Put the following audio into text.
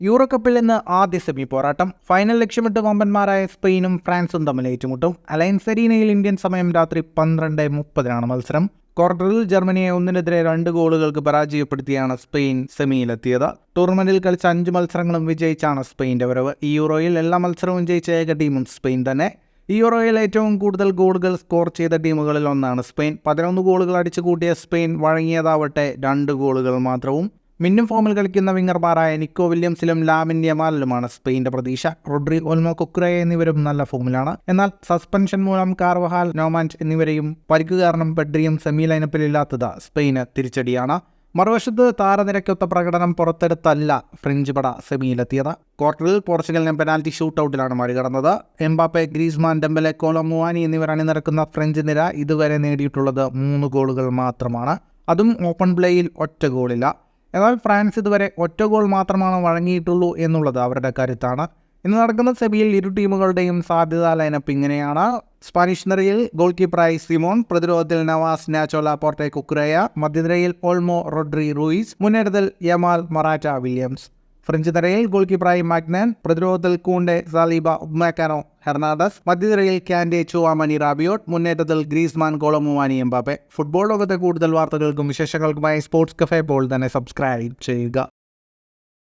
Euro കപ്പിൽ ഇന്ന് ആദ്യ സെമി പോരാട്ടം. ഫൈനൽ ലക്ഷ്യമിട്ട് വമ്പന്മാരായ സ്പെയിനും ഫ്രാൻസും തമ്മിൽ ഏറ്റുമുട്ടും. അലയൻസ് അരീനയിൽ ഇന്ത്യൻ സമയം രാത്രി 12:30 മത്സരം. ക്വാർട്ടറിൽ ജർമ്മനിയെ 1-2 ഗോളുകൾക്ക് പരാജയപ്പെടുത്തിയാണ് സ്പെയിൻ സെമിയിലെത്തിയത്. ടൂർണമെന്റിൽ കളിച്ച 5 മത്സരങ്ങളും വിജയിച്ചാണ് സ്പെയിന്റെ വരവ്. ഈ യൂറോയിൽ എല്ലാ മത്സരവും ജയിച്ച ഏക ടീമും സ്പെയിൻ തന്നെ. ഈ യൂറോയിൽ ഏറ്റവും കൂടുതൽ ഗോളുകൾ സ്കോർ ചെയ്ത ടീമുകളിൽ ഒന്നാണ് സ്പെയിൻ. 11 ഗോളുകൾ അടിച്ചു കൂട്ടിയ സ്പെയിൻ വഴങ്ങിയതാവട്ടെ 2 ഗോളുകൾ മാത്രവും. മിന്നും ഫോമിൽ കളിക്കുന്ന വിങ്ങർമാരായ നിക്കോ വില്യംസിലും ലാമിൻ യമാലിലുമാണ് സ്പെയിന്റെ പ്രതീക്ഷ. റോഡ്രി, ഓൾമോ, കുക്രയ എന്നിവരും നല്ല ഫോമിലാണ്. എന്നാൽ സസ്പെൻഷൻ മൂലം കാർവഹാൽ, നോമാൻഡ് എന്നിവരെയും പരിക്ക് കാരണം പെഡ്രിയും സെമി ലൈനപ്പിലില്ലാത്തത് സ്പെയിന് തിരിച്ചടിയാണ്. മറുവശത്ത് താരനിരക്കൊത്ത പ്രകടനം പുറത്തെടുത്തല്ല ഫ്രഞ്ച് പട സെമിയിലെത്തിയത്. ക്വാർട്ടറിൽ പോർച്ചുഗലിനെ പെനാൽറ്റി ഷൂട്ടൌട്ടിലാണ് മറികടന്നത്. Mbappe, Griezmann, Dembele, Kolo Muani എന്നിവർ അണിനിരക്കുന്ന ഫ്രഞ്ച് നിര ഇതുവരെ നേടിയിട്ടുള്ളത് 3 ഗോളുകൾ മാത്രമാണ്. അതും ഓപ്പൺ പ്ലേയിൽ ഒറ്റ ഗോളില്ല. എന്നാൽ ഫ്രാൻസ് ഇതുവരെ ഒറ്റ ഗോൾ മാത്രമാണ് വഴങ്ങിയിട്ടുള്ളൂ എന്നുള്ളത് അവരുടെ കരുത്താണ്. ഇന്ന് നടക്കുന്ന സെമിയിൽ ഇരു ടീമുകളുടെയും സാധ്യതാ ലൈനപ്പ് ഇങ്ങനെയാണ്. സ്പാനിഷ് നിരയിൽ ഗോൾ കീപ്പറായി സിമോൺ, പ്രതിരോധത്തിൽ നവാസ്, നാച്ചോ, ലാപോർട്ടെ, കുക്രയ, മധ്യനിരയിൽ ഓൾമോ, റോഡ്രി, റൂയിസ്, മുന്നേറ്റത്തിൽ യമാൽ, മറാറ്റ, വില്യംസ്. ഫ്രഞ്ച് നിരയിൽ ഗോൾ കീപ്പറായി മാഗ്നാൻ, പ്രതിരോധത്തിൽ കൂണ്ടെ, സാലിബ, ഉപ്മാക്കാനോ, ഹെർണാണ്ടസ്, മധ്യനിരയിൽ കാൻഡെ, ചുവാമനി, റാബിയോട്ട്, മുന്നേറ്റത്തിൽ Griezmann, Kolo Muani, Mbappe. Football ലോകത്തെ കൂടുതൽ വാർത്തകൾക്കും വിശേഷങ്ങൾക്കുമായി സ്പോർട്സ് കഫേ പോൾ തന്നെ സബ്സ്ക്രൈബ് ചെയ്യുക.